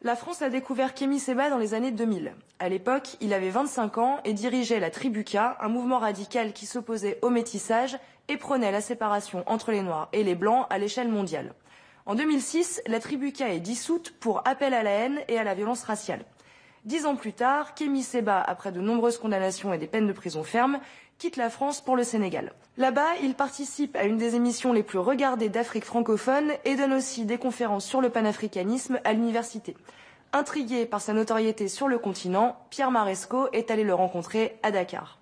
La France a découvert Kémy Séba dans les années 2000. À l'époque, il avait 25 ans et dirigeait la Tribuca, un mouvement radical qui s'opposait au métissage et prônait la séparation entre les Noirs et les Blancs à l'échelle mondiale. En 2006, la Tribuca est dissoute pour appel à la haine et à la violence raciale. 10 ans plus tard, Kémy Séba, après de nombreuses condamnations et des peines de prison ferme, quitte la France pour le Sénégal. Là-bas, il participe à une des émissions les plus regardées d'Afrique francophone et donne aussi des conférences sur le panafricanisme à l'université. Intrigué par sa notoriété sur le continent, Pierre Marescot est allé le rencontrer à Dakar.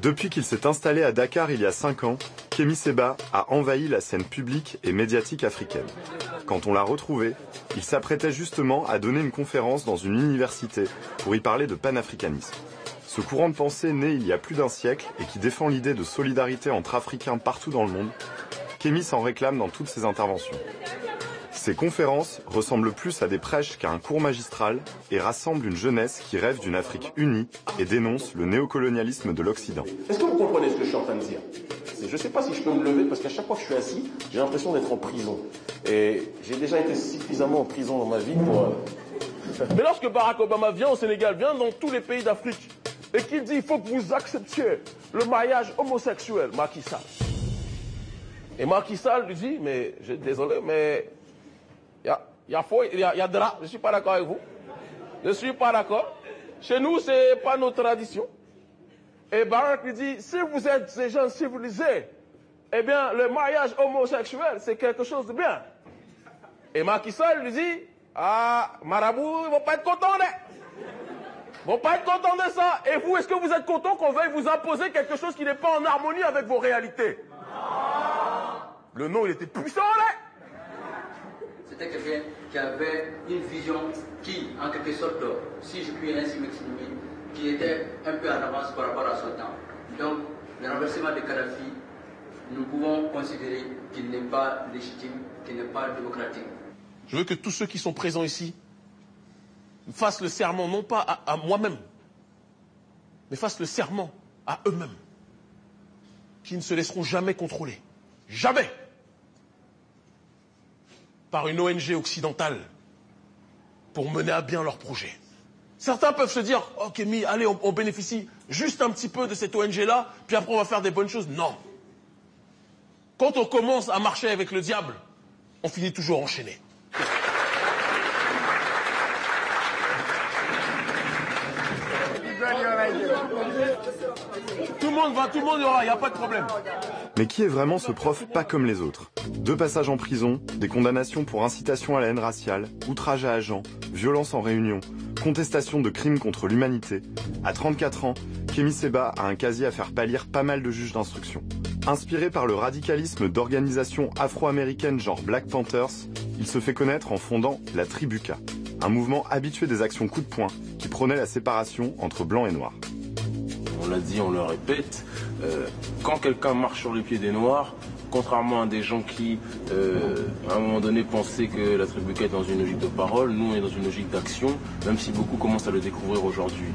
Depuis qu'il s'est installé à Dakar il y a 5 ans, Kémy Séba a envahi la scène publique et médiatique africaine. Quand on l'a retrouvé, il s'apprêtait justement à donner une conférence dans une université pour y parler de panafricanisme. Ce courant de pensée né il y a plus d'un siècle et qui défend l'idée de solidarité entre Africains partout dans le monde, Kémy s'en réclame dans toutes ses interventions. Ces conférences ressemblent plus à des prêches qu'à un cours magistral et rassemblent une jeunesse qui rêve d'une Afrique unie et dénonce le néocolonialisme de l'Occident. Est-ce que vous comprenez ce que je suis en train de dire? Je ne sais pas si je peux me lever parce qu'à chaque fois que je suis assis, j'ai l'impression d'être en prison. Et j'ai déjà été suffisamment en prison dans ma vie pour... Mais lorsque Barack Obama vient au Sénégal, vient dans tous les pays d'Afrique, et qu'il dit il faut que vous acceptiez le mariage homosexuel, Macky Sall. Et Macky Sall lui dit, mais désolé, mais... Il y a drap, je ne suis pas d'accord avec vous. Je ne suis pas d'accord. Chez nous, ce n'est pas notre tradition. Et Barack lui dit, si vous êtes des gens civilisés, eh bien, le mariage homosexuel, c'est quelque chose de bien. Et Macky Sall lui dit, ah, marabout, ils ne vont pas être contents, ils ne vont pas être contents de ça. Et vous, est-ce que vous êtes contents qu'on veuille vous imposer quelque chose qui n'est pas en harmonie avec vos réalités? Le nom, il était puissant, là. C'était quelqu'un qui avait une vision qui, en quelque sorte, si je puis ainsi m'exprimer, qui était un peu en avance par rapport à son temps. Donc, le renversement de Kadhafi, nous pouvons considérer qu'il n'est pas légitime, qu'il n'est pas démocratique. Je veux que tous ceux qui sont présents ici fassent le serment, non pas à moi-même, mais fassent le serment à eux-mêmes, qui ne se laisseront jamais contrôler. Jamais! Par une ONG occidentale pour mener à bien leur projet. Certains peuvent se dire, oh Kémy, allez, on bénéficie juste un petit peu de cette ONG-là, puis après on va faire des bonnes choses. Non. Quand on commence à marcher avec le diable, on finit toujours enchaîné. Tout le monde y aura, il n'y a pas de problème. Mais qui est vraiment ce prof pas comme les autres? 2 passages en prison, des condamnations pour incitation à la haine raciale, outrage à agents, violence en réunion, contestation de crimes contre l'humanité. À 34 ans, Kémy Séba a un casier à faire pâlir pas mal de juges d'instruction. Inspiré par le radicalisme d'organisations afro-américaines genre Black Panthers, il se fait connaître en fondant la Tribuca, un mouvement habitué des actions coup de poing qui prônait la séparation entre blancs et noirs. On l'a dit, on le répète, quand quelqu'un marche sur les pieds des Noirs, contrairement à des gens qui, à un moment donné, pensaient que la Tribuca est dans une logique de parole, nous on est dans une logique d'action, même si beaucoup commencent à le découvrir aujourd'hui.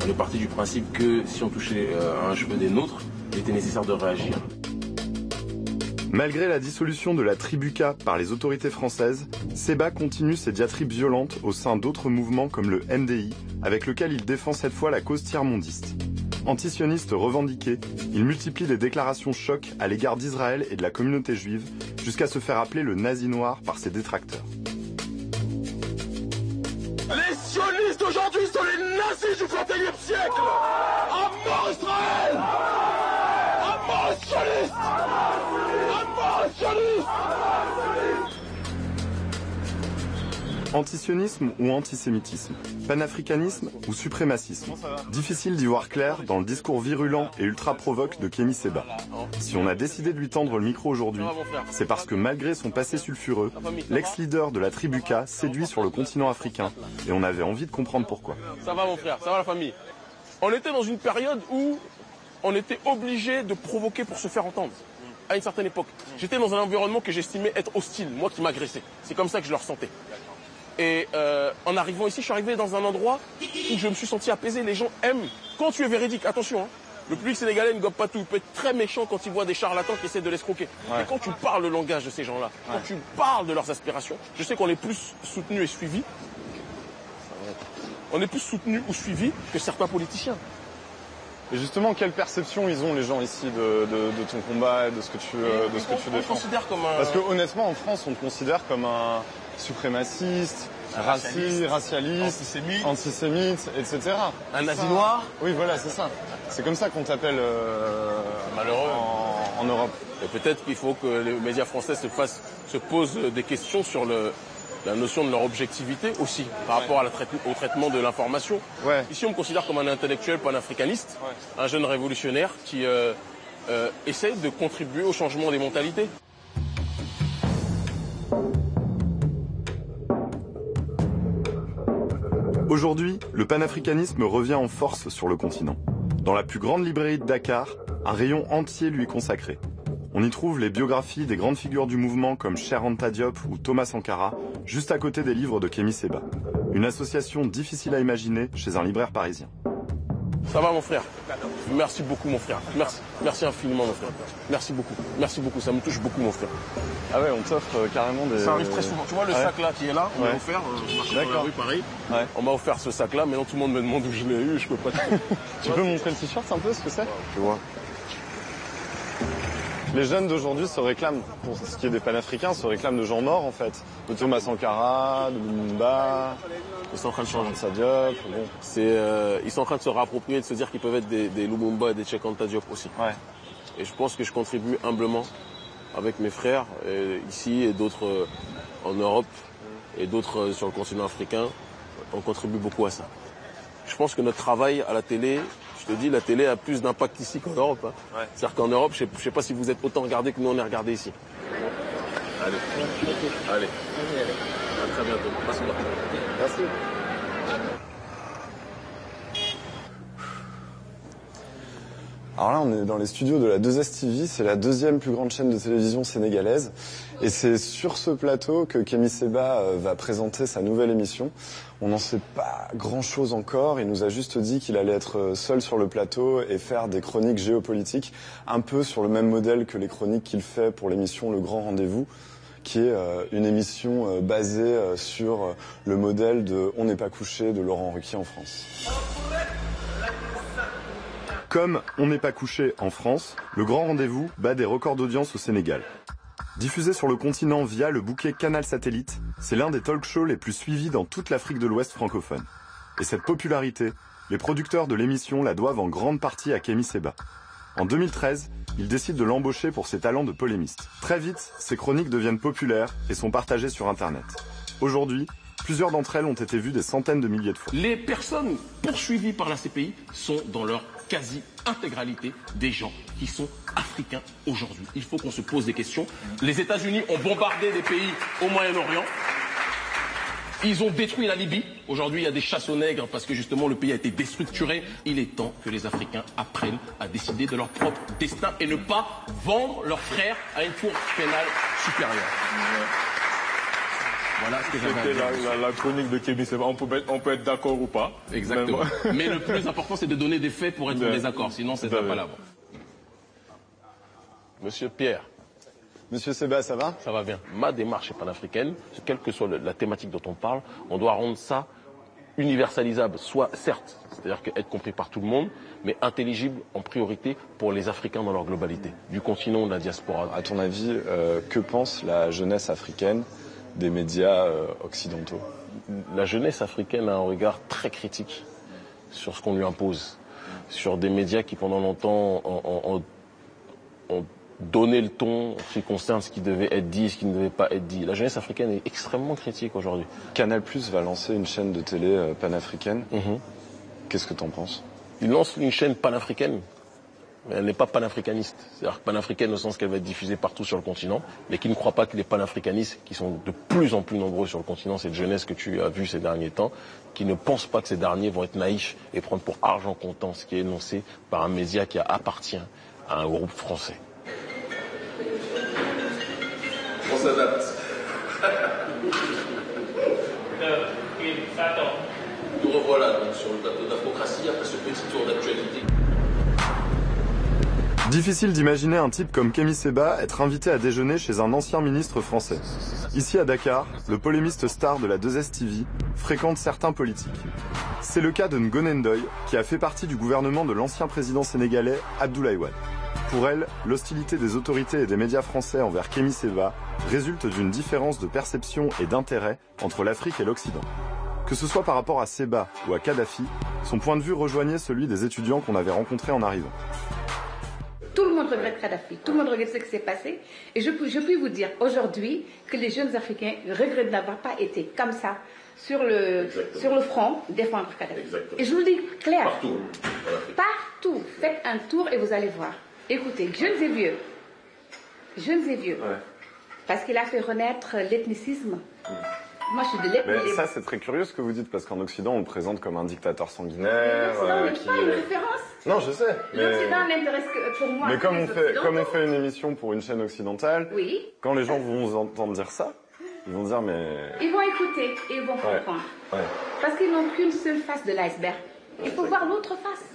On est parti du principe que si on touchait à un cheveu des nôtres, il était nécessaire de réagir. Malgré la dissolution de la Tribuca par les autorités françaises, Séba continue ses diatribes violentes au sein d'autres mouvements comme le NDI, avec lequel il défend cette fois la cause tiers-mondiste. Antisioniste revendiqué, il multiplie les déclarations chocs à l'égard d'Israël et de la communauté juive, jusqu'à se faire appeler le nazi noir par ses détracteurs. Les sionistes aujourd'hui sont les nazis du XXIe siècle. À mort Israël! À mort les sionistes! À mort les sionistes! Antisionisme ou antisémitisme, panafricanisme ou suprémacisme. Difficile d'y voir clair dans le discours virulent et ultra-provoque de Kémy Séba. Si on a décidé de lui tendre le micro aujourd'hui, c'est parce que malgré son passé sulfureux, l'ex-leader de la Tribuca séduit sur le continent africain et on avait envie de comprendre pourquoi. Ça va mon frère, ça va la famille. On était dans une période où on était obligé de provoquer pour se faire entendre. à une certaine époque. J'étais dans un environnement que j'estimais être hostile, moi qui m'agressais. C'est comme ça que je le ressentais. Et en arrivant ici, je suis arrivé dans un endroit où je me suis senti apaisé. Les gens aiment, quand tu es véridique, attention, hein, le public sénégalais ne gobe pas tout. Il peut être très méchant quand il voit des charlatans qui essaient de l'escroquer. Ouais. Mais quand tu parles le langage de ces gens-là, quand tu parles de leurs aspirations, je sais qu'on est plus soutenu et suivi. On est plus soutenu ou suivi que certains politiciens. Et justement, quelle perception ils ont les gens ici de ton combat et de ce que tu défends? Considère comme un... Parce que honnêtement, en France, on te considère comme un suprémaciste, racialiste, antisémite, etc. Un nazi noir. Oui, voilà, c'est ça. C'est comme ça qu'on t'appelle malheureux en Europe. Et peut-être qu'il faut que les médias français se posent des questions sur la notion de leur objectivité aussi, par rapport au traitement de l'information. Ouais. Ici, on me considère comme un intellectuel panafricaniste, un jeune révolutionnaire qui essaye de contribuer au changement des mentalités. Aujourd'hui, le panafricanisme revient en force sur le continent. Dans la plus grande librairie de Dakar, un rayon entier lui est consacré. On y trouve les biographies des grandes figures du mouvement comme Cheikh Anta Diop ou Thomas Sankara, juste à côté des livres de Kémi Séba. Une association difficile à imaginer chez un libraire parisien. Ça va mon frère? Merci beaucoup mon frère. Merci infiniment mon frère. Merci beaucoup, ça me touche beaucoup mon frère. Ah ouais, on t'offre carrément des... Ça arrive très souvent. Tu vois le sac là qui est là, on m'a offert, dans la rue Paris. Ouais. On m'a offert ce sac là, maintenant tout le monde me demande où je l'ai eu, je peux pas... Tu peux montrer le t-shirt un peu ce que c'est? Tu vois. Les jeunes d'aujourd'hui se réclament, pour ce qui est des panafricains, se réclament de gens morts en fait. De Thomas Sankara, de Lumumba, ils sont en train de changer. Diop, bon. Ils sont en train de se réapproprier, de se dire qu'ils peuvent être des Lumumba et des Cheikh Anta Diop aussi. Ouais. Et je pense que je contribue humblement avec mes frères ici et d'autres en Europe et d'autres sur le continent africain. On contribue beaucoup à ça. Je pense que notre travail à la télé, je te dis, la télé a plus d'impact ici qu'en Europe. Hein. Ouais. C'est-à-dire qu'en Europe, je ne sais pas si vous êtes autant regardés que nous on est regardés ici. Allez. À très bientôt. Merci. Alors là, on est dans les studios de la 2S TV, c'est la deuxième plus grande chaîne de télévision sénégalaise. Et c'est sur ce plateau que Kémi Séba va présenter sa nouvelle émission. On n'en sait pas grand-chose encore, il nous a juste dit qu'il allait être seul sur le plateau et faire des chroniques géopolitiques, un peu sur le même modèle que les chroniques qu'il fait pour l'émission Le Grand Rendez-vous, qui est une émission basée sur le modèle de On n'est pas couché de Laurent Ruquier en France. Comme On n'est pas couché en France, Le Grand Rendez-vous bat des records d'audience au Sénégal. Diffusé sur le continent via le bouquet Canal Satellite, c'est l'un des talk-shows les plus suivis dans toute l'Afrique de l'Ouest francophone. Et cette popularité, les producteurs de l'émission la doivent en grande partie à Kémi Séba. En 2013, ils décident de l'embaucher pour ses talents de polémiste. Très vite, ses chroniques deviennent populaires et sont partagées sur Internet. Aujourd'hui, plusieurs d'entre elles ont été vues des centaines de milliers de fois. Les personnes poursuivies par la CPI sont dans leur quasi-intégralité des gens qui sont africains aujourd'hui. Il faut qu'on se pose des questions. Les États-Unis ont bombardé des pays au Moyen-Orient. Ils ont détruit la Libye. Aujourd'hui, il y a des chasses aux nègres parce que justement le pays a été déstructuré. Il est temps que les Africains apprennent à décider de leur propre destin et ne pas vendre leurs frères à une cour pénale supérieure. Voilà ce que c'était la chronique de Kémi Séba. On peut être d'accord ou pas. Exactement. Mais le plus important, c'est de donner des faits pour être en désaccord. Sinon, c'est pas là. Monsieur Pierre. Monsieur Séba, ça va? Ça va bien. Ma démarche est panafricaine. Quelle que soit la thématique dont on parle, on doit rendre ça universalisable. Soit, certes, c'est-à-dire être compris par tout le monde, mais intelligible en priorité pour les Africains dans leur globalité. Du continent, de la diaspora. À ton avis, que pense la jeunesse africaine des médias occidentaux? La jeunesse africaine a un regard très critique sur ce qu'on lui impose, sur des médias qui pendant longtemps ont donné le ton en ce qui concerne ce qui devait être dit et ce qui ne devait pas être dit. La jeunesse africaine est extrêmement critique aujourd'hui. Canal+ va lancer une chaîne de télé panafricaine. Qu'est-ce que tu en penses? Il lance une chaîne panafricaine, mais elle n'est pas panafricaniste. C'est-à-dire panafricaine au sens qu'elle va être diffusée partout sur le continent, mais qui ne croit pas que les panafricanistes, qui sont de plus en plus nombreux sur le continent, cette jeunesse que tu as vue ces derniers temps, qui ne pensent pas que ces derniers vont être naïfs et prendre pour argent comptant ce qui est énoncé par un média qui appartient à un groupe français. On s'adapte. Nous revoilà donc sur le plateau d'Apocratie après ce petit tour d'actualité. Difficile d'imaginer un type comme Kémy Séba être invité à déjeuner chez un ancien ministre français. Ici à Dakar, le polémiste star de la 2S TV fréquente certains politiques. C'est le cas de Ngoné Ndoye, qui a fait partie du gouvernement de l'ancien président sénégalais Abdoulaye Wade. Pour elle, l'hostilité des autorités et des médias français envers Kémy Séba résulte d'une différence de perception et d'intérêt entre l'Afrique et l'Occident. Que ce soit par rapport à Séba ou à Kadhafi, son point de vue rejoignait celui des étudiants qu'on avait rencontrés en arrivant. Tout le monde regrette Kadhafi, tout le monde regrette ce qui s'est passé. Et je puis vous dire aujourd'hui que les jeunes Africains regrettent d'avoir pas été comme ça sur le front défendre Kadhafi. Exactement. Et je vous le dis clair. Partout. Partout. Faites un tour et vous allez voir. Écoutez, jeunes et vieux. Jeunes et vieux. Ouais. Parce qu'il a fait renaître l'ethnicisme. Moi, je suis de l'ethnie. Mais ça, c'est très curieux ce que vous dites, parce qu'en Occident, on le présente comme un dictateur sanguinaire. L'Occident n'est pas une référence. Non, je sais. L'Occident n'intéresse que pour moi. Mais comme on fait une émission pour une chaîne occidentale, oui. Quand les gens vont vous entendre dire ça, ils vont dire mais... Ils vont écouter et ils vont comprendre. Ouais. Parce qu'ils n'ont qu'une seule face de l'iceberg. Il faut voir l'autre face.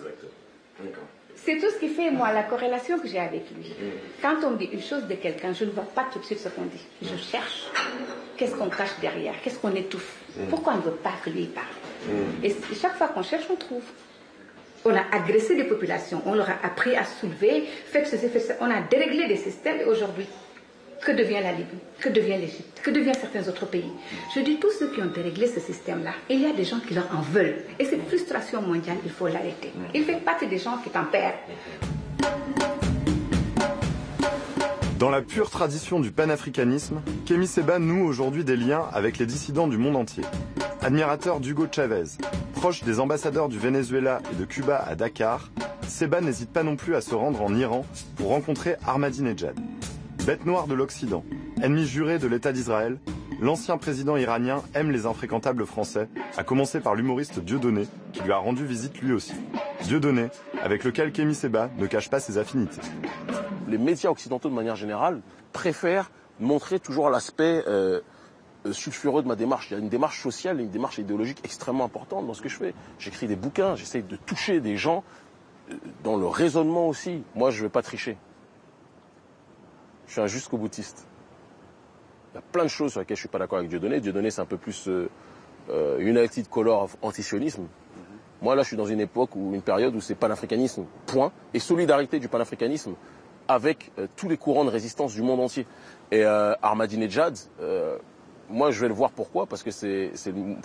D'accord. C'est tout ce qui fait, moi, la corrélation que j'ai avec lui. Quand on me dit une chose de quelqu'un, je ne vois pas tout de suite ce qu'on dit. Je cherche. Qu'est-ce qu'on cache derrière? Qu'est-ce qu'on étouffe? Pourquoi on ne veut pas que lui parle? Et chaque fois qu'on cherche, on trouve. On a agressé des populations, on leur a appris à soulever, faites ceci, faites ça. On a déréglé des systèmes et aujourd'hui, que devient la Libye? Que devient l'Égypte? Que deviennent certains autres pays? Je dis tous ceux qui ont déréglé ce système-là, il y a des gens qui leur en veulent. Et cette frustration mondiale, il faut l'arrêter. Il fait partie des gens qui t'en perdent. Dans la pure tradition du panafricanisme, Kémy Séba noue aujourd'hui des liens avec les dissidents du monde entier. Admirateur d'Hugo Chavez, proche des ambassadeurs du Venezuela et de Cuba à Dakar, Séba n'hésite pas non plus à se rendre en Iran pour rencontrer Ahmadinejad. Bête noire de l'Occident, ennemi juré de l'État d'Israël, l'ancien président iranien aime les infréquentables français, à commencer par l'humoriste Dieudonné, qui lui a rendu visite lui aussi. Dieudonné, avec lequel Kémy Séba ne cache pas ses affinités. Les médias occidentaux, de manière générale, préfèrent montrer toujours l'aspect sulfureux de ma démarche. Il y a une démarche sociale et une démarche idéologique extrêmement importante dans ce que je fais. J'écris des bouquins, j'essaye de toucher des gens dans le raisonnement aussi. Moi, je ne vais pas tricher. Je suis un jusqu'au-boutiste. Il y a plein de choses sur lesquelles je ne suis pas d'accord avec Dieudonné. Dieudonné, c'est un peu plus United Color of antisionisme. Moi, là, je suis dans une époque, une période où c'est panafricanisme, point, et solidarité du panafricanisme avec tous les courants de résistance du monde entier. Et Ahmadinejad, moi, je vais le voir pourquoi, parce que c'est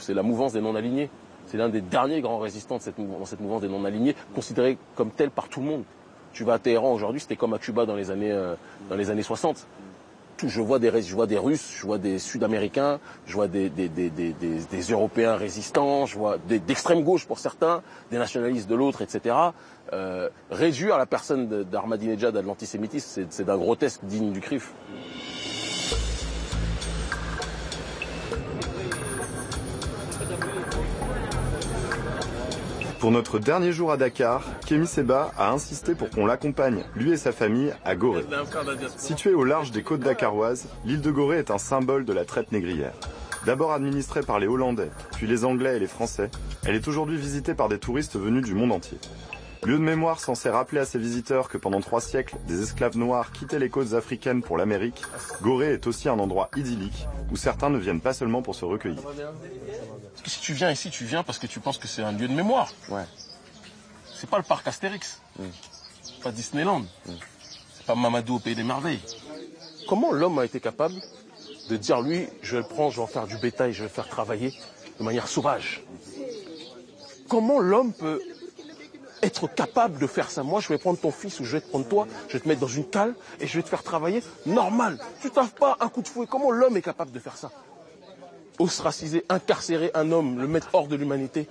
la mouvance des non-alignés. C'est l'un des derniers grands résistants dans cette mouvance des non-alignés, considéré comme tel par tout le monde. Tu vas à Téhéran aujourd'hui, c'était comme à Cuba dans les années 60. Je vois des Russes, je vois des Sud-Américains, je vois des Européens résistants, je vois d'extrême gauche pour certains, des nationalistes de l'autre, etc. Réduire la personne d'Ahmadinejad à de l'antisémitisme, c'est d'un grotesque digne du CRIF. Pour notre dernier jour à Dakar, Kémy Séba a insisté pour qu'on l'accompagne, lui et sa famille, à Gorée. Située au large des côtes dakaroises, l'île de Gorée est un symbole de la traite négrière. D'abord administrée par les Hollandais, puis les Anglais et les Français, elle est aujourd'hui visitée par des touristes venus du monde entier. Lieu de mémoire censé rappeler à ses visiteurs que pendant 3 siècles, des esclaves noirs quittaient les côtes africaines pour l'Amérique, Gorée est aussi un endroit idyllique où certains ne viennent pas seulement pour se recueillir. Parce que si tu viens ici, tu viens parce que tu penses que c'est un lieu de mémoire. Ouais. C'est pas le parc Astérix. C'est pas Disneyland. C'est pas Mamadou au pays des merveilles. Comment l'homme a été capable de dire, lui, je vais le prendre, je vais en faire du bétail, je vais le faire travailler de manière sauvage? Comment l'homme peut être capable de faire ça? Moi, je vais prendre ton fils ou je vais te prendre toi, je vais te mettre dans une cale et je vais te faire travailler normal. Tu taffes pas un coup de fouet. Comment l'homme est capable de faire ça? Ostraciser, incarcérer un homme, le mettre hors de l'humanité.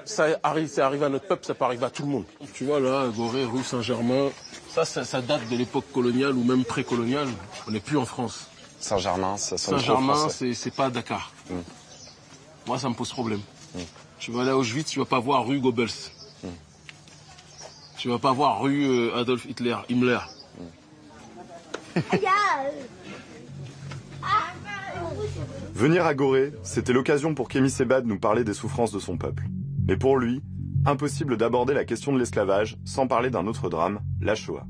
C'est arrivé à notre peuple, ça peut arriver à tout le monde. Tu vois là, Gorée, rue Saint-Germain, ça date de l'époque coloniale ou même précoloniale. On n'est plus en France. Saint-Germain, ça sonne Saint-Germain, c'est pas Dakar. Moi, ça me pose problème. Tu vas aller à Auschwitz, tu vas pas voir rue Goebbels. Tu vas pas voir rue Adolf Hitler, Himmler. Venir à Gorée, c'était l'occasion pour Kémy Séba de nous parler des souffrances de son peuple. Mais pour lui, impossible d'aborder la question de l'esclavage sans parler d'un autre drame, la Shoah.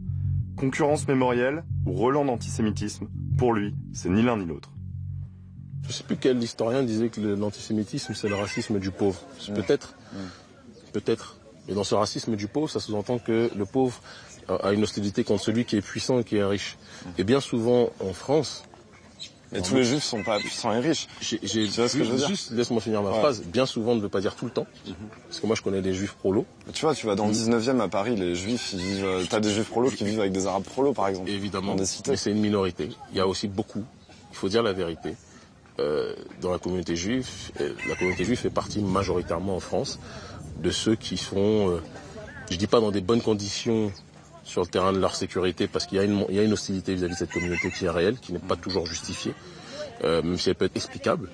Concurrence mémorielle ou relent d'antisémitisme, pour lui, c'est ni l'un ni l'autre. Je ne sais plus quel historien disait que l'antisémitisme, c'est le racisme du pauvre. Peut-être. Peut-être. Mais dans ce racisme du pauvre, ça sous-entend que le pauvre a une hostilité contre celui qui est puissant et qui est riche. Et bien souvent, en France... Et tous les juifs sont pas puissants et riches. Tu vois ce que je veux dire ? Juste, laisse-moi finir ma phrase. Bien souvent ne veut pas dire tout le temps. Parce que moi, je connais des juifs prolos. Tu vois, tu vas dans le 19e à Paris, les juifs, ils vivent... T'as des juifs prolos qui vivent avec des arabes prolos, par exemple. Évidemment. Mais c'est une minorité. Il y a aussi beaucoup, il faut dire la vérité, dans la communauté juive fait partie majoritairement en France de ceux qui sont, je dis pas dans des bonnes conditions sur le terrain de leur sécurité, parce qu'il y a une hostilité vis-à-vis de cette communauté qui est réelle, qui n'est pas toujours justifiée, même si elle peut être explicable.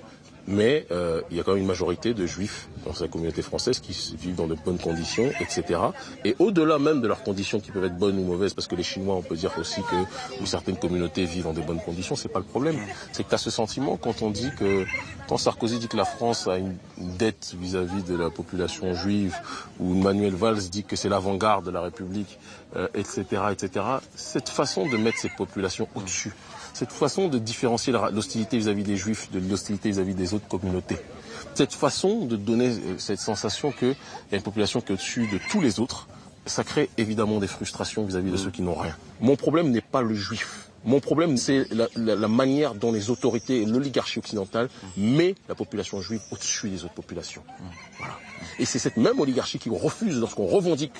Mais il y a quand même une majorité de juifs dans sa communauté française qui vivent dans de bonnes conditions, etc. Et au-delà même de leurs conditions qui peuvent être bonnes ou mauvaises, parce que les Chinois, on peut dire aussi que certaines communautés vivent dans de bonnes conditions, c'est pas le problème. C'est que tu as ce sentiment quand Sarkozy dit que la France a une dette vis-à-vis de la population juive, ou Manuel Valls dit que c'est l'avant-garde de la République, etc., etc. Cette façon de mettre ces populations au-dessus, cette façon de différencier l'hostilité vis-à-vis des juifs de l'hostilité vis-à-vis des autres communautés, cette façon de donner cette sensation qu'il y a une population qui est au-dessus de tous les autres, ça crée évidemment des frustrations vis-à-vis de ceux qui n'ont rien. Mon problème n'est pas le juif. Mon problème, c'est la manière dont les autorités et l'oligarchie occidentale met la population juive au-dessus des autres populations. Voilà. Et c'est cette même oligarchie qui refuse, lorsqu'on revendique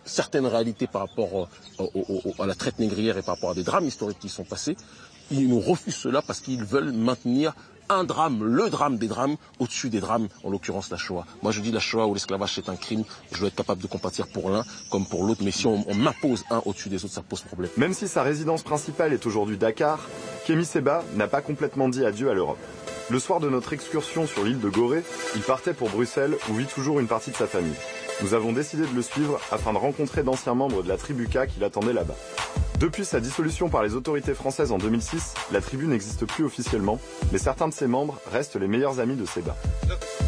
certaines réalités par rapport à la traite négrière et par rapport à des drames historiques qui sont passés, ils nous refusent cela parce qu'ils veulent maintenir un drame, le drame des drames, au-dessus des drames, en l'occurrence la Shoah. Moi je dis la Shoah ou l'esclavage c'est un crime, je dois être capable de compatir pour l'un comme pour l'autre, mais si on m'impose un au-dessus des autres, ça pose problème. Même si sa résidence principale est aujourd'hui Dakar, Kémy Séba n'a pas complètement dit adieu à l'Europe. Le soir de notre excursion sur l'île de Gorée, il partait pour Bruxelles où vit toujours une partie de sa famille. Nous avons décidé de le suivre afin de rencontrer d'anciens membres de la tribu K qui l'attendaient là-bas. Depuis sa dissolution par les autorités françaises en 2006, la tribu n'existe plus officiellement, mais certains de ses membres restent les meilleurs amis de Séba.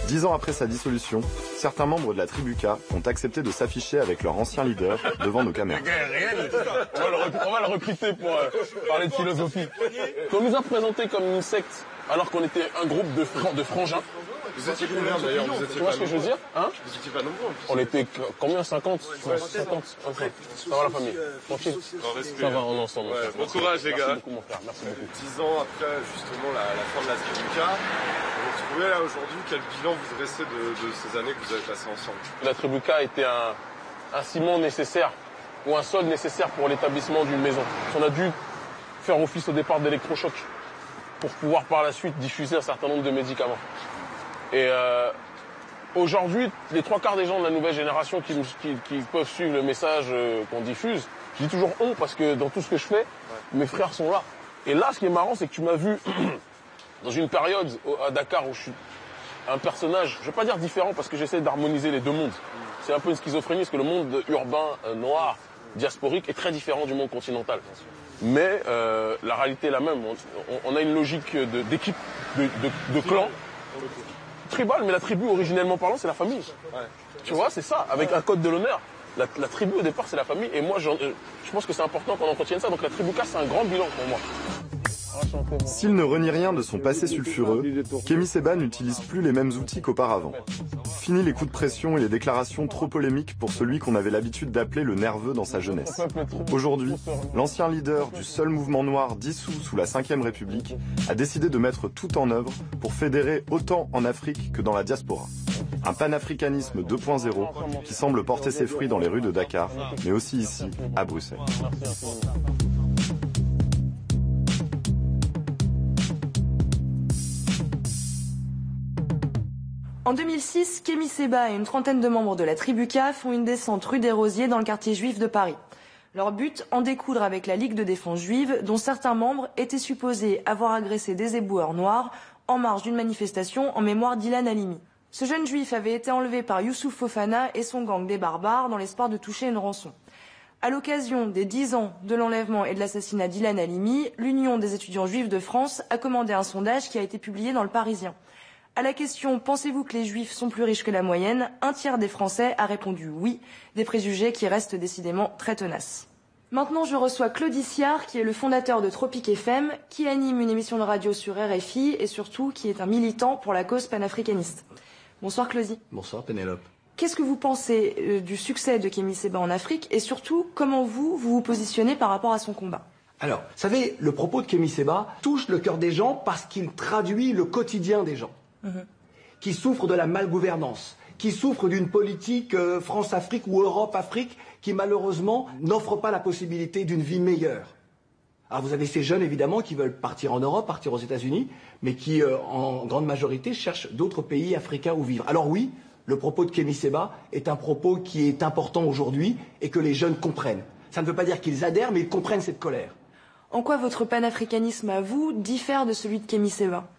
10 ans après sa dissolution, certains membres de la tribu K ont accepté de s'afficher avec leur ancien leader devant nos caméras. On va le recruter pour parler de philosophie. Qu'on nous a présenté comme une secte alors qu'on était un groupe de frangins. Vous étiez combien d'ailleurs? Tu vois ce que je veux dire, hein? Vous étiez pas nombreux. On était combien? 50? 50. Ça va la famille? Tranquille? Ça va, on est ensemble. Ouais, bon courage les gars. Merci beaucoup mon frère, merci beaucoup. 10 ans après justement la fin de la tribu K, vous vous retrouvez là aujourd'hui, quel bilan vous dressez de ces années que vous avez passées ensemble? La tribu K était un ciment nécessaire, ou un sol nécessaire pour l'établissement d'une maison. On a dû faire office au départ d'électrochoc pour pouvoir par la suite diffuser un certain nombre de médicaments. Et aujourd'hui, les 3/4 des gens de la nouvelle génération qui peuvent suivre le message qu'on diffuse, je dis toujours on parce que dans tout ce que je fais, mes frères sont là. Et là, ce qui est marrant, c'est que tu m'as vu dans une période à Dakar où je suis un personnage, je ne vais pas dire différent parce que j'essaie d'harmoniser les deux mondes. C'est un peu une schizophrénie parce que le monde urbain, noir, diasporique est très différent du monde continental. Mais la réalité est la même. On a une logique d'équipe, de clan. Tribal, mais la tribu, originellement parlant, c'est la famille. Ouais. Tu vois, c'est ça, avec un code de l'honneur. La tribu, au départ, c'est la famille. Et moi, je pense que c'est important qu'on entretienne ça. Donc la tribu K, c'est un grand bilan pour moi. S'il ne renie rien de son passé sulfureux, Kémy Séba n'utilise plus les mêmes outils qu'auparavant. Fini les coups de pression et les déclarations trop polémiques pour celui qu'on avait l'habitude d'appeler le nerveux dans sa jeunesse. Aujourd'hui, l'ancien leader du seul mouvement noir dissous sous la Ve République a décidé de mettre tout en œuvre pour fédérer autant en Afrique que dans la diaspora. Un panafricanisme 2.0 qui semble porter ses fruits dans les rues de Dakar, mais aussi ici, à Bruxelles. En 2006, Kémy Séba et une trentaine de membres de la tribu K font une descente rue des Rosiers dans le quartier juif de Paris. Leur but, en découdre avec la Ligue de défense juive, dont certains membres étaient supposés avoir agressé des éboueurs noirs en marge d'une manifestation en mémoire d'Ilan Halimi. Ce jeune juif avait été enlevé par Youssouf Fofana et son gang des barbares dans l'espoir de toucher une rançon. À l'occasion des 10 ans de l'enlèvement et de l'assassinat d'Ilan Halimi, l'Union des étudiants juifs de France a commandé un sondage qui a été publié dans Le Parisien. À la question « Pensez-vous que les Juifs sont plus riches que la moyenne ?», un tiers des Français a répondu oui, des préjugés qui restent décidément très tenaces. Maintenant, je reçois Claudie Siard, qui est le fondateur de Tropique FM, qui anime une émission de radio sur RFI et surtout qui est un militant pour la cause panafricaniste. Bonsoir Claudie. Bonsoir Pénélope. Qu'est-ce que vous pensez du succès de Kémy Séba en Afrique et surtout, comment vous positionnez par rapport à son combat ? Alors, vous savez, le propos de Kémy Séba touche le cœur des gens parce qu'il traduit le quotidien des gens qui souffrent de la malgouvernance, qui souffrent d'une politique France-Afrique ou Europe-Afrique qui malheureusement n'offre pas la possibilité d'une vie meilleure. Alors vous avez ces jeunes évidemment qui veulent partir en Europe, partir aux États-Unis, mais qui en grande majorité cherchent d'autres pays africains où vivre. Alors oui, le propos de Kémy Séba est un propos qui est important aujourd'hui et que les jeunes comprennent. Ça ne veut pas dire qu'ils adhèrent, mais ils comprennent cette colère. En quoi votre panafricanisme à vous diffère de celui de Kémy Séba ?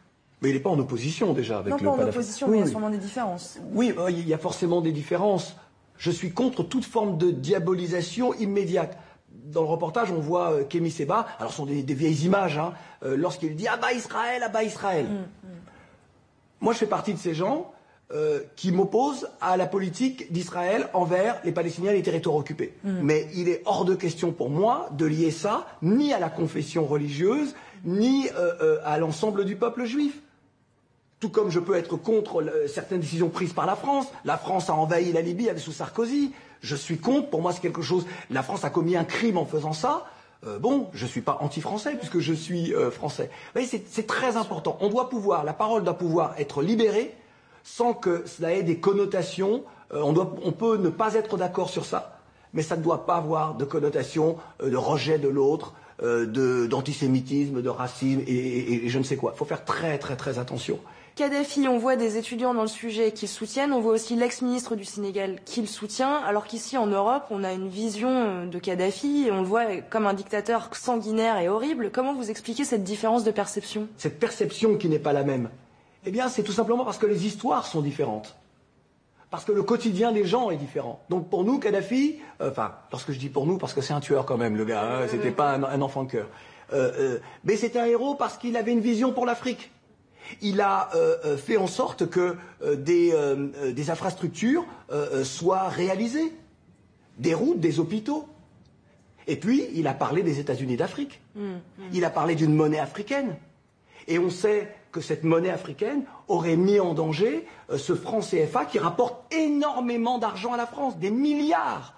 Mais il n'est pas en opposition déjà avec le panafricanisme. Non, pas en opposition, mais il y a sûrement des différences. Oui, il y a forcément des différences. Je suis contre toute forme de diabolisation immédiate. Dans le reportage, on voit Kémy Séba, alors ce sont des vieilles images, lorsqu'il dit « Ah bah Israël, ah bah Israël ». Moi, je fais partie de ces gens qui m'opposent à la politique d'Israël envers les Palestiniens et les territoires occupés. Mais il est hors de question pour moi de lier ça ni à la confession religieuse, ni à l'ensemble du peuple juif. Tout comme je peux être contre certaines décisions prises par la France. La France a envahi la Libye sous Sarkozy. Je suis contre, pour moi c'est quelque chose... La France a commis un crime en faisant ça. Bon, je ne suis pas anti-français puisque je suis français. Vous voyez, c'est très important. La parole doit pouvoir être libérée sans que cela ait des connotations. On peut ne pas être d'accord sur ça, mais ça ne doit pas avoir de connotation de rejet de l'autre, d'antisémitisme, de racisme et je ne sais quoi. Il faut faire très très très attention. Kadhafi, on voit des étudiants dans le sujet qui le soutiennent, on voit aussi l'ex-ministre du Sénégal qui le soutient, alors qu'ici en Europe, on a une vision de Kadhafi, et on le voit comme un dictateur sanguinaire et horrible. Comment vous expliquez cette différence de perception ? Cette perception qui n'est pas la même, eh bien c'est tout simplement parce que les histoires sont différentes. Parce que le quotidien des gens est différent. Donc pour nous, Kadhafi, lorsque je dis pour nous, parce que c'est un tueur quand même, le gars, c'était pas un enfant de cœur. Mais c'est un héros parce qu'il avait une vision pour l'Afrique. Il a fait en sorte que des infrastructures soient réalisées, des routes, des hôpitaux. Et puis, il a parlé des États-Unis d'Afrique. Il a parlé d'une monnaie africaine. Et on sait que cette monnaie africaine aurait mis en danger ce franc CFA qui rapporte énormément d'argent à la France, des milliards.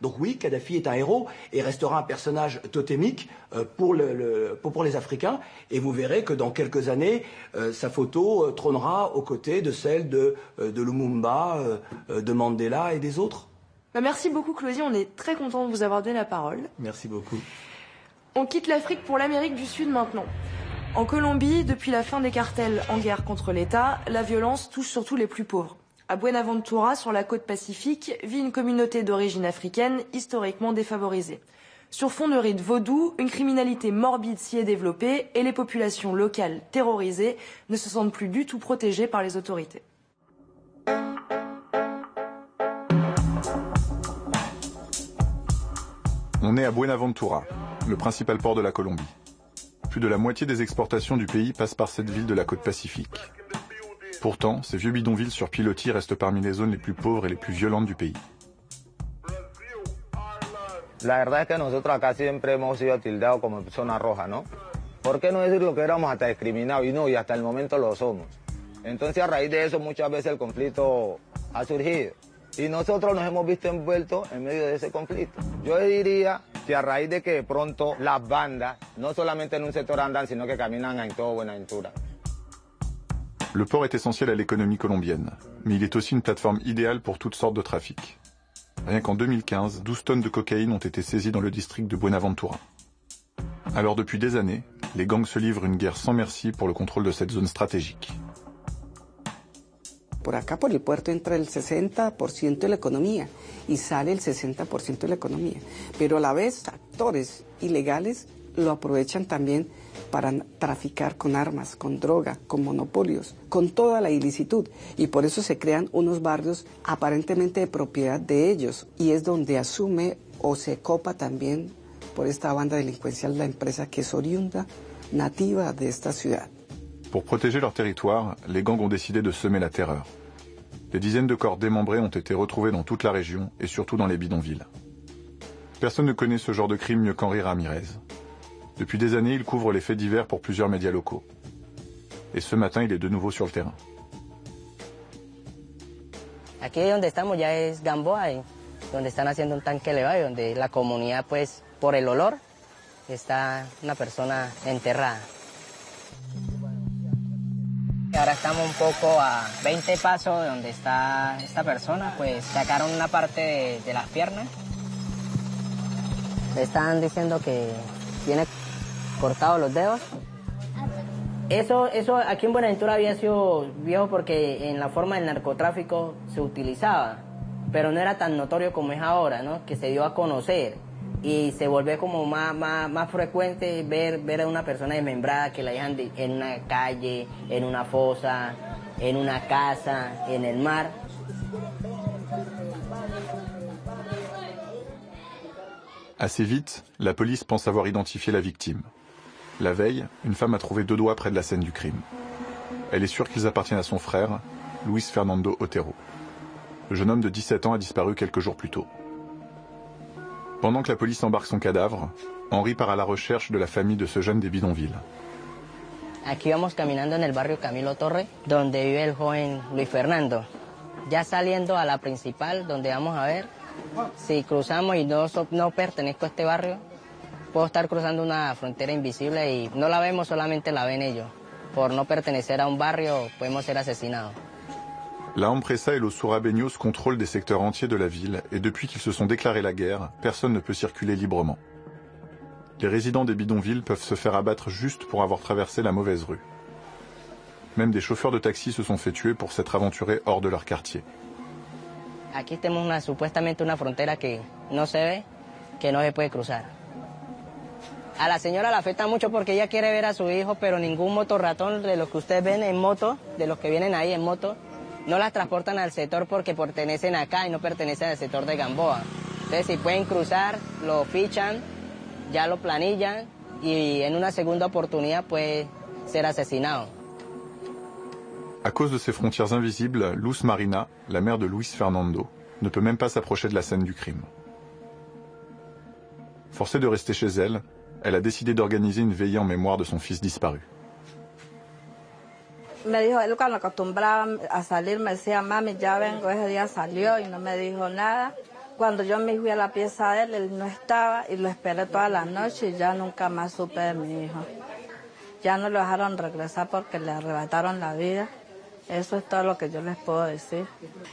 Donc oui, Kadhafi est un héros et restera un personnage totémique pour les Africains. Et vous verrez que dans quelques années, sa photo trônera aux côtés de celle de Lumumba, de Mandela et des autres. Merci beaucoup Claudie, on est très content de vous avoir donné la parole. Merci beaucoup. On quitte l'Afrique pour l'Amérique du Sud maintenant. En Colombie, depuis la fin des cartels en guerre contre l'État, la violence touche surtout les plus pauvres. À Buenaventura, sur la côte pacifique, vit une communauté d'origine africaine historiquement défavorisée. Sur fond de rites vaudous, une criminalité morbide s'y est développée et les populations locales terrorisées ne se sentent plus du tout protégées par les autorités. On est à Buenaventura, le principal port de la Colombie. Plus de la moitié des exportations du pays passent par cette ville de la côte pacifique. Pourtant, ces vieux bidonvilles sur pilotis restent parmi les zones les plus pauvres et les plus violentes du pays. La verdad es que nosotros acá siempre hemos sido tildados como zona roja, ¿no? ¿Por qué no decirlo que éramos hasta discriminados? Y no, y hasta el momento lo somos. Entonces a raíz de eso muchas veces el conflicto ha surgido. Y nosotros nos hemos visto envueltos en medio de ese conflicto. Yo diría que a raíz de que de pronto las bandas, no solamente en un sector andan, sino que caminan en todo Buenaventura. Le port est essentiel à l'économie colombienne, mais il est aussi une plateforme idéale pour toutes sortes de trafics. Rien qu'en 2015, 12 tonnes de cocaïne ont été saisies dans le district de Buenaventura. Alors depuis des années, les gangs se livrent une guerre sans merci pour le contrôle de cette zone stratégique. Por acá, por el puerto, entra el 60% de la economía y sale el 60% de la economía. Pero a la vez, actores ilegales lo aprovechan también para traficar con armas, con droga, con monopolios, con toda la ilicitud. Y por eso se crean unos barrios aparentemente de propiedad de ellos. Y es donde asume o se copa también por esta banda delincuencial la empresa que es oriunda, nativa de esta ciudad. Pour protéger leur territoire, les gangs ont décidé de semer la terreur. Des dizaines de corps démembrés ont été retrouvés dans toute la région et surtout dans les bidonvilles. Personne ne connaît ce genre de crime mieux qu'Henri Ramirez. Depuis des années, il couvre les faits divers pour plusieurs médias locaux. Et ce matin, il est de nouveau sur le terrain. Aquí donde estamos ya es Gamboa, donde están haciendo un tanque elevado y donde la comunidad, pues, por el olor, está una persona enterrada. Ahora estamos un poco a 20 pasos de donde está esta persona, pues sacaron una parte de las piernas. Le están diciendo que tiene cortados los dedos. Eso aquí en Buenaventura había sido viejo porque en la forma del narcotráfico se utilizaba, pero no era tan notorio como es ahora, ¿no? Que se dio a conocer y se volvió como más frecuente ver a una persona desmembrada que la dejan en una calle, en una fosa, en una casa, en el mar. Assez vite, la police pense avoir identifié la victime. La veille, une femme a trouvé 2 doigts près de la scène du crime. Elle est sûre qu'ils appartiennent à son frère, Luis Fernando Otero. Le jeune homme de 17 ans a disparu quelques jours plus tôt. Pendant que la police embarque son cadavre, Henri part à la recherche de la famille de ce jeune des bidonvilles. Aquí vamos caminando en el barrio Camilo Torre, donde vive el joven Luis Fernando. Ya saliendo a la principal, donde vamos a ver, si cruzamos y no pertenezco a este barrio, puedo estar cruzando una frontera invisible y no la vemos, solamente la ven ellos. Por no pertenecer a un barrio, podemos ser asesinados. La Empresa et los Surabeños contrôlent des secteurs entiers de la ville et depuis qu'ils se sont déclarés la guerre, personne ne peut circuler librement. Les résidents des bidonvilles peuvent se faire abattre juste pour avoir traversé la mauvaise rue. Même des chauffeurs de taxi se sont fait tuer pour s'être aventurés hors de leur quartier. Aquí tenemos supuestamente una frontera que no se ve, que no se puede cruzar. A la señora le afecta mucho porque ella quiere ver a su hijo, pero ningún motorratón de los que ustedes ven en moto, de los que vienen ahí en moto, no las transportan al sector porque pertenecen acá y no pertenecen al sector de Gamboa. Entonces, si pueden cruzar, lo fichan, ya lo planillan y en una segunda oportunidad puede ser asesinado. À cause de ces frontières invisibles, Luz Marina, la mère de Luis Fernando, ne peut même pas s'approcher de la scène du crime. Forcée de rester chez elle, elle a décidé d'organiser une veillée en mémoire de son fils disparu. Me dijo, él cuando acostumbraba a salir me decía, mami, ya vengo, ese día salió y no me dijo nada. Cuando yo me fui a la pieza de él no estaba y lo esperé toda la noche y ya nunca más supe de mi hijo. Ya no lo dejaron regresar porque le arrebataron la vida. Eso es todo lo que yo les puedo decir.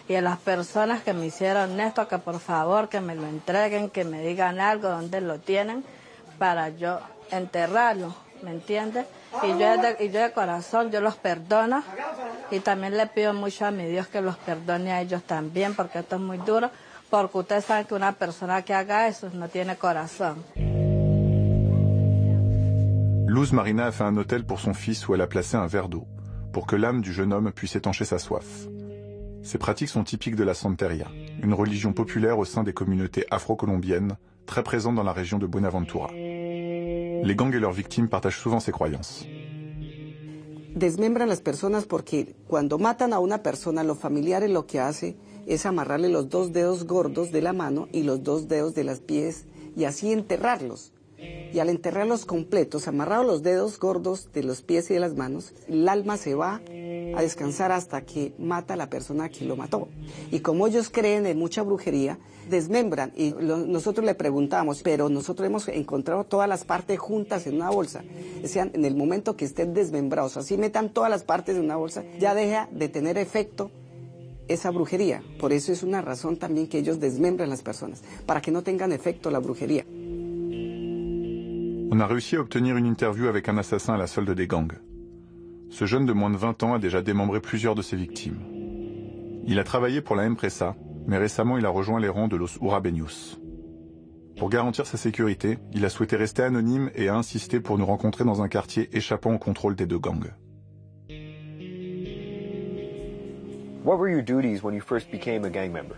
Y a las personas que me hicieron esto, que por favor que me lo entreguen, que me digan algo, dónde lo tienen, para yo enterrarlo, ¿me entiendes? Y yo de corazón, yo los perdono y también le pido mucho a mi Dios que los perdone a ellos también, porque esto es muy duro, porque ustedes saben que una persona que haga eso no tiene corazón. Luz Marina a fait un hôtel pour son fils où elle a placé un verre d'eau, pour que l'âme du jeune homme puisse étancher sa soif. Ces pratiques sont typiques de la Santeria, une religion populaire au sein des communautés afro-colombiennes, très présente dans la région de Buenaventura. Les gangs et leurs victimes partagent souvent ces croyances. Desmembran las personas porque cuando matan a una persona, los familiares lo que hace es amarrarle los 2 dedos gordos de la mano y los 2 dedos de los pies y así enterrarlos. Y al enterrarlos completos, amarrados los dedos gordos de los pies y de las manos, el alma se va a descansar hasta que mata a la persona que lo mató. Y como ellos creen en mucha brujería, desmembran. Y nosotros le preguntamos, pero nosotros hemos encontrado todas las partes juntas en una bolsa. Decían, en el momento que estén desmembrados, así metan todas las partes en una bolsa, ya deja de tener efecto esa brujería. Por eso es una razón también que ellos desmembran las personas, para que no tengan efecto la brujería. On a réussi à obtenir une interview avec un assassin à la solde des gangs. Ce jeune de moins de 20 ans a déjà démembré plusieurs de ses victimes. Il a travaillé pour la Empresa, mais récemment il a rejoint les rangs de los Urabeños. Pour garantir sa sécurité, il a souhaité rester anonyme et a insisté pour nous rencontrer dans un quartier échappant au contrôle des 2 gangs. What were your duties when you first became a gang member?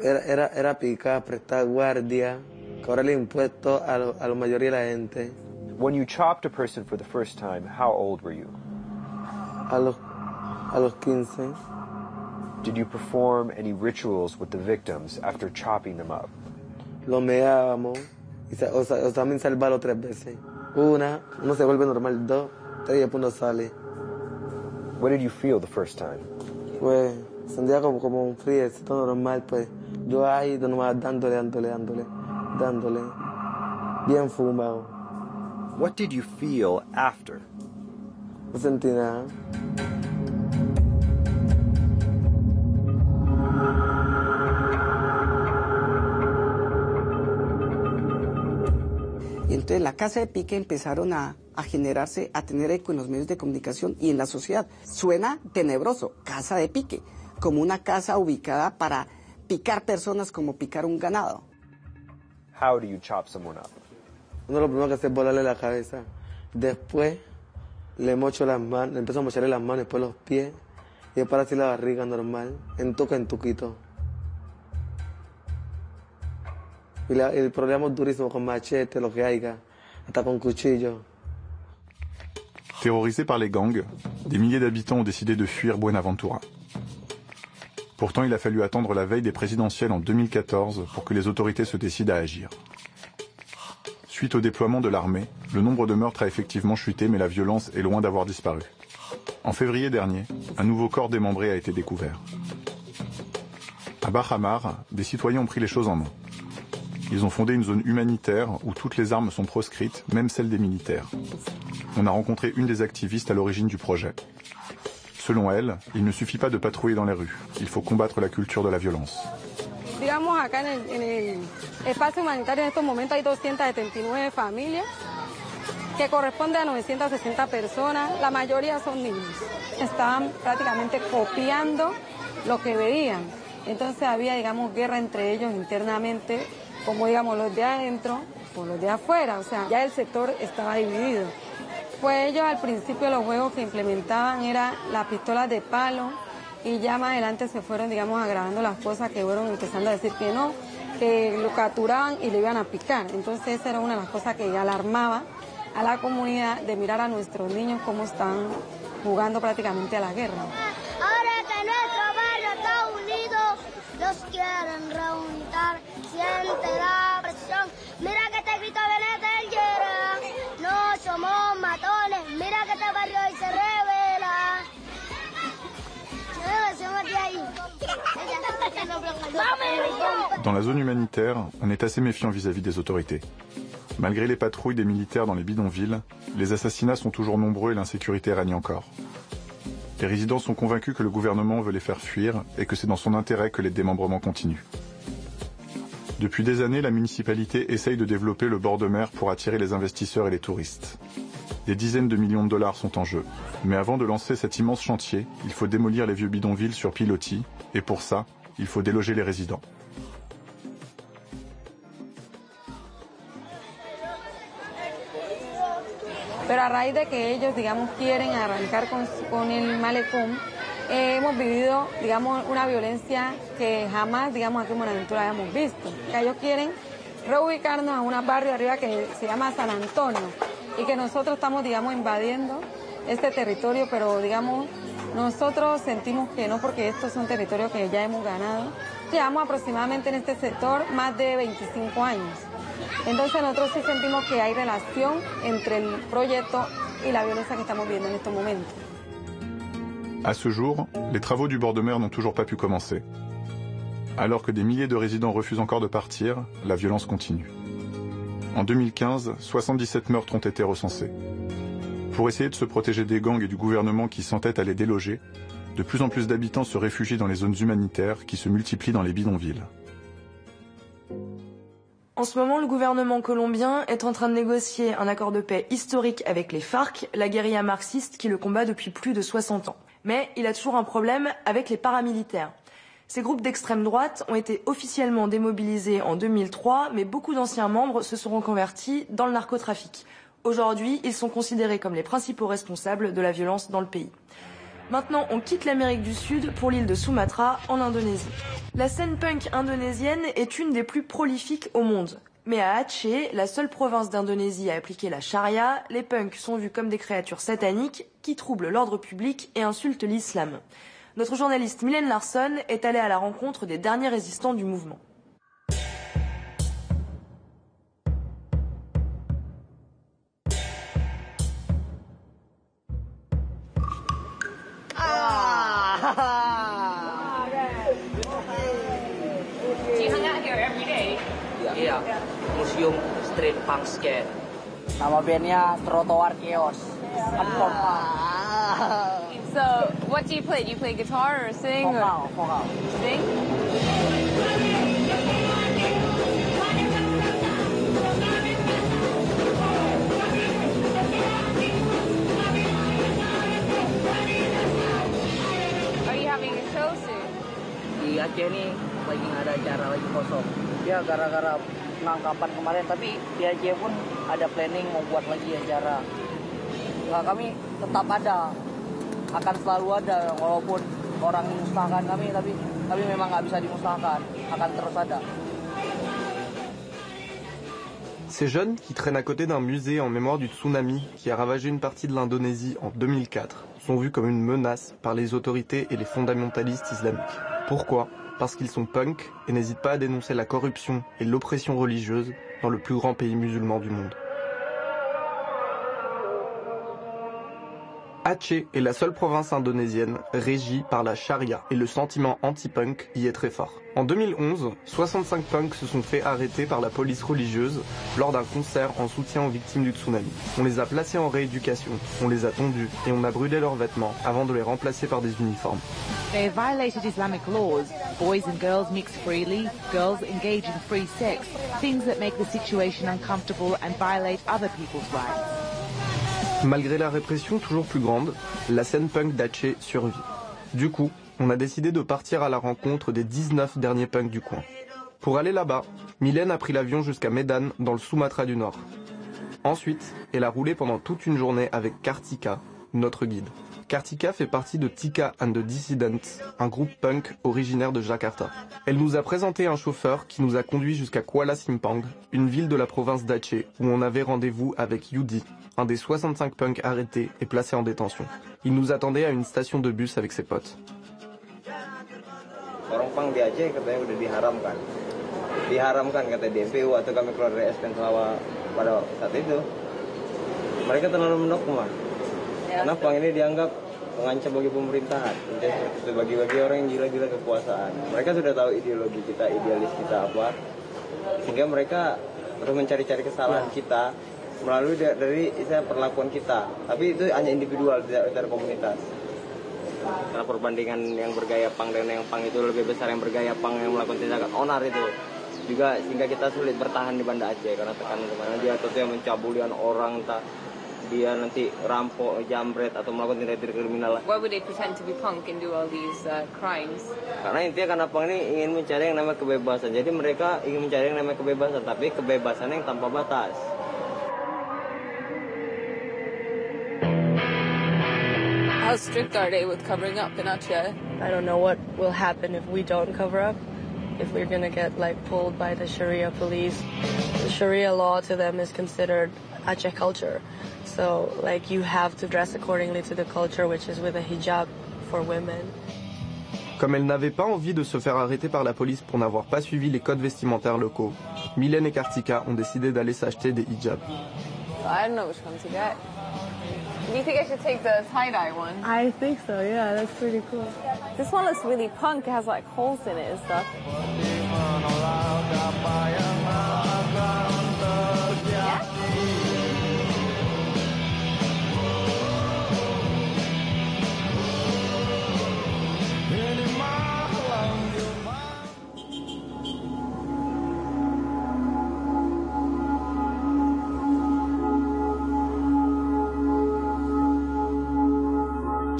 era picar, prestar guardia, cobrar el impuesto a la mayoría de la gente. When you chopped a person for the first time, how old were you? A los 15. Did you perform any rituals with the victims after chopping them up? Lo meábamos, o también salvarlo 3 veces. Uno se vuelve normal, 2, 3 y después no sale. What did you feel the first time? Pues sentía como un friecito normal, pues yo ahí nomás dándole, bien fumado. What did you feel after? No sentí nada. Y entonces la casa de pique empezaron a generarse, a tener eco en los medios de comunicación y en la sociedad. Suena tenebroso, casa de pique, como una casa ubicada para picar personas como picar un ganado. How do you chop someone up? Uno lo primero que hace es volarle la cabeza. Después le mocho las manos, le empiezo a mocharle las manos, después los pies, y después así la barriga normal, en tuquito. Y el problema es durísimo, con machete, lo que haya, hasta con cuchillo. Terrorisés par les gangs, des milliers d'habitants ont décidé de fuir Buenaventura. Pourtant, il a fallu attendre la veille des présidentielles en 2014 pour que les autorités se décident à agir. Suite au déploiement de l'armée, le nombre de meurtres a effectivement chuté, mais la violence est loin d'avoir disparu. En février dernier, un nouveau corps démembré a été découvert. À Bajamar, des citoyens ont pris les choses en main. Ils ont fondé une zone humanitaire où toutes les armes sont proscrites, même celles des militaires. On a rencontré une des activistes à l'origine du projet. Selon elle, il ne suffit pas de patrouiller dans les rues. Il faut combattre la culture de la violence. Digamos, acá en el espacio humanitario en estos momentos hay 279 familias que corresponde a 960 personas. La mayoría son niños. Estaban prácticamente copiando lo que veían. Entonces había, digamos, guerra entre ellos internamente, como digamos los de adentro por los de afuera, o sea, ya el sector estaba dividido. Pues ellos al principio los juegos que implementaban eran las pistolas de palo y ya más adelante se fueron, digamos, agravando las cosas, que fueron empezando a decir que no, que lo capturaban y lo iban a picar. Entonces esa era una de las cosas que alarmaba a la comunidad, de mirar a nuestros niños cómo están jugando prácticamente a la guerra. Ahora que nuestro barrio está unido, los quieren reuntar, siente la presión. Mira que este grito viene del Yera, no somos matones, mira que este barrio hoy se revela. Dans la zone humanitaire, on est assez méfiant vis-à-vis des autorités. Malgré les patrouilles des militaires dans les bidonvilles, les assassinats sont toujours nombreux et l'insécurité règne encore. Les résidents sont convaincus que le gouvernement veut les faire fuir et que c'est dans son intérêt que les démembrements continuent. Depuis des années, la municipalité essaye de développer le bord de mer pour attirer les investisseurs et les touristes. Des dizaines de millions de dollars sont en jeu. Mais avant de lancer cet immense chantier, il faut démolir les vieux bidonvilles sur pilotis, et pour ça, il faut déloger les résidents. Pero a raíz de que ellos, digamos, quieren arrancar con el malecón, hemos vivido, digamos, una violencia que jamás, digamos, aquí en Buenaventura habíamos visto. Que ellos quieren reubicarnos a un barrio arriba que se llama San Antonio y que nosotros estamos, digamos, invadiendo este territorio, pero, digamos, nosotros sentimos que no, porque estos son territorios que ya hemos ganado. Llevamos aproximadamente en este sector más de 25 años. Entonces nosotros sí sentimos que hay relación entre el proyecto y la violencia que estamos viendo en estos momentos. À ce jour, les travaux du bord de mer n'ont toujours pas pu commencer. Alors que des milliers de résidents refusent encore de partir, la violence continue. En 2015, 77 meurtres ont été recensés. Pour essayer de se protéger des gangs et du gouvernement qui s'entête à les déloger, de plus en plus d'habitants se réfugient dans les zones humanitaires qui se multiplient dans les bidonvilles. En ce moment, le gouvernement colombien est en train de négocier un accord de paix historique avec les FARC, la guérilla marxiste qui le combat depuis plus de 60 ans. Mais il a toujours un problème avec les paramilitaires. Ces groupes d'extrême droite ont été officiellement démobilisés en 2003, mais beaucoup d'anciens membres se sont reconvertis dans le narcotrafic. Aujourd'hui, ils sont considérés comme les principaux responsables de la violence dans le pays. Maintenant, on quitte l'Amérique du Sud pour l'île de Sumatra, en Indonésie. La scène punk indonésienne est une des plus prolifiques au monde. Mais à Aceh, la seule province d'Indonésie à appliquer la charia, les punks sont vus comme des créatures sataniques qui troublent l'ordre public et insultent l'islam. Notre journaliste Mylène Larsson est allée à la rencontre des derniers résistants du mouvement. Do you hang out here every day? Iya, Museum Street Punk Skate. Nama bandnya Trotoar Chaos. So, what do you play? Do you play guitar or sing? Vokal. Sing? Are you having a show soon? Di Aceh nih lagi nggak ada acara, lagi kosong. Ya gara-gara penangkapan kemarin, tapi di Aceh pun ada planning mau buat lagi acara. Nah, kami tetap ada, akan selalu ada, walaupun orang memusnahkan kami, tapi kami memang nggak bisa dimusnahkan, akan terus ada. Ces jeunes, qui traînent à côté d'un musée en mémoire du tsunami qui a ravagé une partie de l'Indonésie en 2004, sont vus comme une menace par les autorités et les fondamentalistes islamiques. Pourquoi ? Parce qu'ils sont punks et n'hésitent pas à dénoncer la corruption et l'oppression religieuse dans le plus grand pays musulman du monde. Aceh est la seule province indonésienne régie par la charia et le sentiment anti-punk y est très fort. En 2011, 65 punks se sont fait arrêter par la police religieuse lors d'un concert en soutien aux victimes du tsunami. On les a placés en rééducation, on les a tondus et on a brûlé leurs vêtements avant de les remplacer par des uniformes. They violated Islamic laws. Boys and girls mix freely, girls engage in free sex, things that make the situation uncomfortable and violate other people's rights. Malgré la répression toujours plus grande, la scène punk d'Aceh survit. Du coup, on a décidé de partir à la rencontre des 19 derniers punks du coin. Pour aller là-bas, Mylène a pris l'avion jusqu'à Medan dans le Sumatra du Nord. Ensuite, elle a roulé pendant toute une journée avec Kartika, notre guide. Kartika fait partie de Tika and the Dissidents, un groupe punk originaire de Jakarta. Elle nous a présenté un chauffeur qui nous a conduit jusqu'à Kuala Simpang, une ville de la province d'Aceh, où on avait rendez-vous avec Yudi, un des 65 punks arrêtés et placés en détention. Il nous attendait à une station de bus avec ses potes. Orang pang di Aceh katanya udah diharamkan. Diharamkan kata DPU atau kami keluar dari SPN Selama pada saat itu. Mereka terlalu mendogma. Karena pang ini dianggap mengancam bagi pemerintahan, bagi orang yang gila-gila kekuasaan. Mereka sudah tahu ideologi kita, idealis kita apa, sehingga mereka terus mencari-cari kesalahan kita melalui dari perlakuan kita. Tapi itu hanya individual, tidak dari komunitas. Karena perbandingan yang bergaya pang dan yang pang itu lebih besar yang bergaya pang yang melakukan tindakan onar itu. Juga sehingga kita sulit bertahan di Banda Aceh karena tekanan kemana dia tentu yang mencabulian orang, dia nanti rampok, jambret atau melakukan tindak-tindak kriminal. Why would they pretend to be punk and do all these crimes? Karena intinya karena punk ini ingin mencari yang namanya kebebasan. Jadi mereka ingin mencari yang namanya kebebasan, tapi kebebasan yang tanpa batas. How strict are they with covering up in Aceh? I don't know what will happen if we don't cover up. If we're gonna get pulled by the Sharia police. The Sharia law to them is considered Aceh culture. So you have to dress accordingly to the culture, which is with a hijab for women. Comme elle n'avait pas envie de se faire arrêter par la police pour n'avoir pas suivi les codes vestimentaires locaux, Mylène et Kartika ont décidé d'aller s'acheter des hijabs. I don't know which one to get. Do you think I should take the tie-dye one? I think so, yeah, that's pretty cool. This one looks really punk. It has holes in it and stuff. Yeah?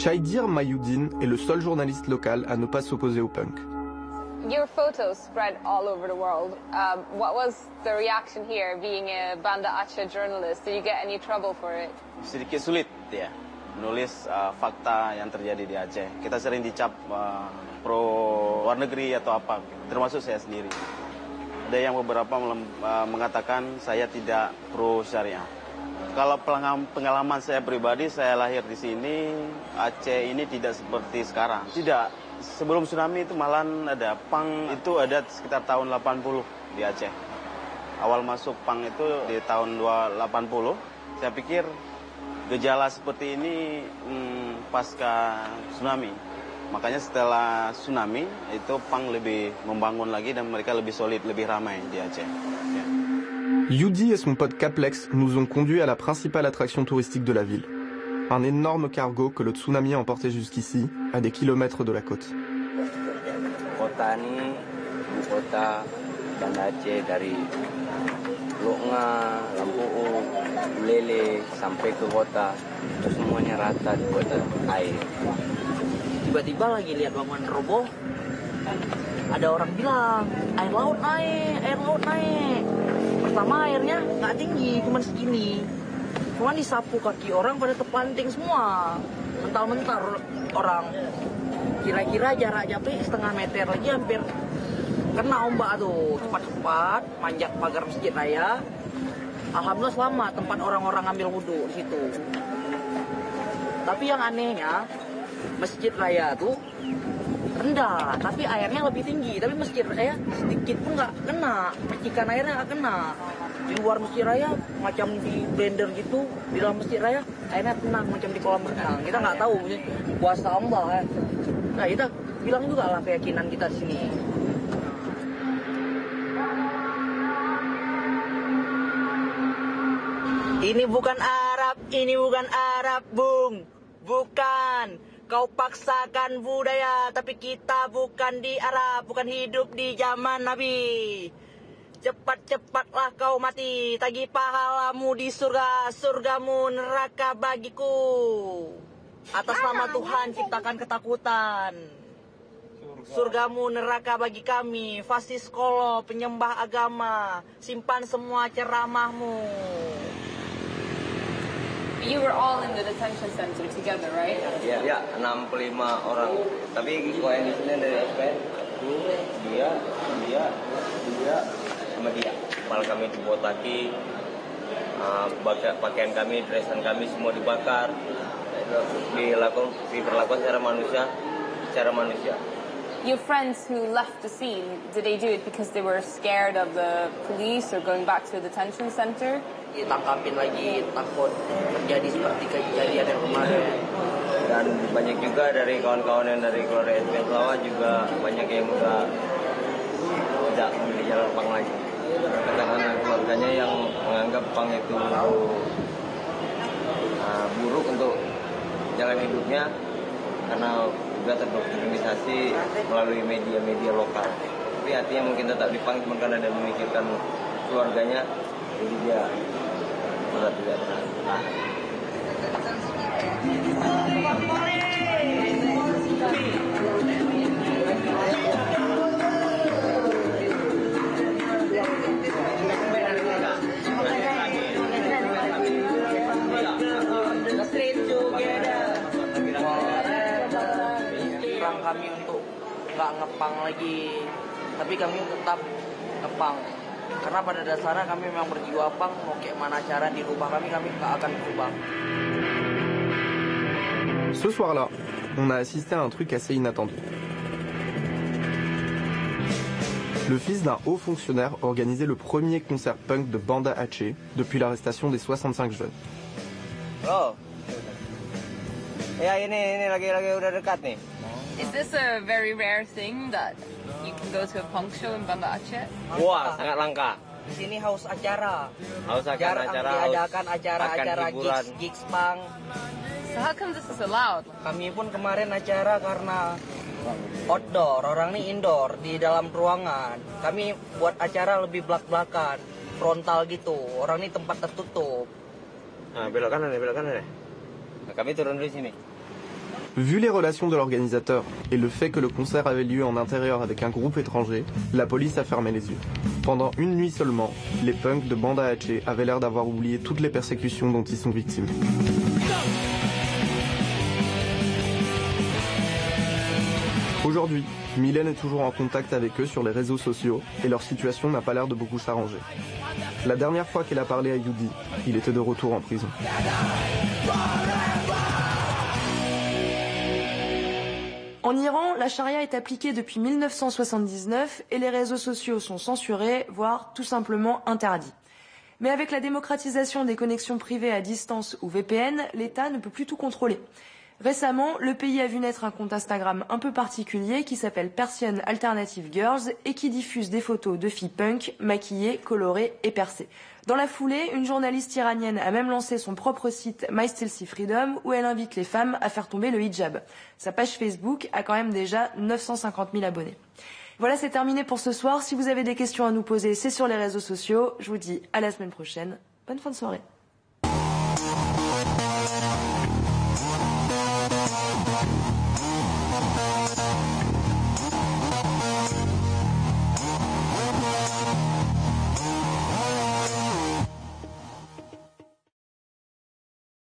Chaidir Mayuddin est le seul journaliste local à ne pas s'opposer au punk. Your photos spread all over the world. What was the reaction here, being a Banda Aceh journalist? Did you get any trouble for it? Sedikit sulit ya. nulis fakta yang terjadi di Aceh. Kita sering dicap pro luar negeri atau apa, termasuk saya sendiri. Ada yang beberapa mengatakan saya tidak pro syariah. Kalau pengalaman saya pribadi, saya lahir di sini, Aceh ini tidak seperti sekarang. Tidak. Sebelum tsunami itu malah ada pang, itu ada sekitar tahun 80 di Aceh. Awal masuk pang itu di tahun 80. Saya pikir gejala seperti ini pasca tsunami. Makanya setelah tsunami itu pang lebih membangun lagi dan mereka lebih solid, lebih ramai di Aceh. Ya. Yudi et son pote Caplex nous ont conduits à la principale attraction touristique de la ville. Un énorme cargo que le tsunami a emporté jusqu'ici, à des kilomètres de la côte. Kota ini, ibu kota Banda Aceh dari Loknga, Lampu'u, Lele, sampai ke kota. Itu semuanya rata di kota air. Tiba-tiba lagi lihat bangunan roboh, ada orang bilang, air laut naik. Pertama airnya nggak tinggi, cuma segini. Cuma disapu kaki orang pada terpanting semua. Mental-mental orang. Kira-kira jaraknya setengah meter lagi hampir kena ombak tuh. Cepat-cepat manjat pagar masjid raya. Alhamdulillah selamat, tempat orang-orang ambil wudhu di situ. Tapi yang anehnya, masjid raya tuh rendah, tapi airnya lebih tinggi. Tapi masjid raya sedikit pun nggak kena, percikan airnya nggak kena. Di luar masjid raya macam di blender gitu, di dalam masjid raya airnya tenang macam di kolam renang. Kita nggak tahu, kuasa Allah kan. Nah kita bilang juga lah keyakinan kita di sini. Ini bukan Arab, Bung. Bukan. Kau paksakan budaya, tapi kita bukan di Arab, bukan hidup di zaman Nabi. Cepat-cepatlah kau mati, tagih pahalamu di surga, surgamu neraka bagiku. Atas nama Tuhan ciptakan ketakutan. Surgamu neraka bagi kami, fasis kolo, penyembah agama, simpan semua ceramahmu. You were all in the detention center together, right? Ya, 65 orang. Tapi kalau yang di sini dari SPN, dia, sama dia. Malah kami dibotaki, pakaian kami, dresan kami semua dibakar. Diperlakukan secara manusia. Your friends who left the scene, did they do it because they were scared of the police or going back to the detention center? Ditangkapin lagi, takut terjadi seperti kejadian yang kemarin. Dan banyak juga dari kawan-kawan yang dari keluarga SPN Selawat juga banyak yang udah tidak memilih jalan pang lagi. Karena keluarganya yang menganggap pang itu buruk untuk jalan hidupnya karena juga terdoktrinisasi melalui media-media lokal. Tapi hatinya mungkin tetap di pang cuma karena dia memikirkan keluarganya, jadi dia berat tidak pernah. Kami untuk nggak ngepang lagi, tapi kami tetap ngepang karena pada dasarnya kami memang berjiwa pang. Mau kayak mana cara dirubah kami nggak akan berubah. Ce soir-là, on a assisté à un truc assez inattendu. Le fils d'un haut fonctionnaire organisait le premier concert punk de Banda Aceh depuis l'arrestation des 65 jeunes. Oh, ya ini lagi udah dekat nih. Is this a very rare thing that you can go to a punk show in Banda Aceh? Wah, sangat langka. Di sini haus acara. Acara diadakan acara-acara gigs punk. So how come this is allowed? Kami pun kemarin acara karena outdoor, orang ini indoor di dalam ruangan. Kami buat acara lebih belak-belakan, frontal gitu. Orang ini tempat tertutup. Nah, belok kanan deh. Nah, kami turun di sini. Vu les relations de l'organisateur et le fait que le concert avait lieu en intérieur avec un groupe étranger, la police a fermé les yeux. Pendant une nuit seulement, les punks de Banda Aceh avaient l'air d'avoir oublié toutes les persécutions dont ils sont victimes. Aujourd'hui, Mylène est toujours en contact avec eux sur les réseaux sociaux et leur situation n'a pas l'air de beaucoup s'arranger. La dernière fois qu'elle a parlé à Yudi, il était de retour en prison. En Iran, la charia est appliquée depuis 1979 et les réseaux sociaux sont censurés, voire tout simplement interdits. Mais avec la démocratisation des connexions privées à distance ou VPN, l'État ne peut plus tout contrôler. Récemment, le pays a vu naître un compte Instagram un peu particulier qui s'appelle Persian Alternative Girls et qui diffuse des photos de filles punk, maquillées, colorées et percées. Dans la foulée, une journaliste iranienne a même lancé son propre site My Still See Freedom où elle invite les femmes à faire tomber le hijab. Sa page Facebook a quand même déjà 950 000 abonnés. Voilà, c'est terminé pour ce soir. Si vous avez des questions à nous poser, c'est sur les réseaux sociaux. Je vous dis à la semaine prochaine. Bonne fin de soirée.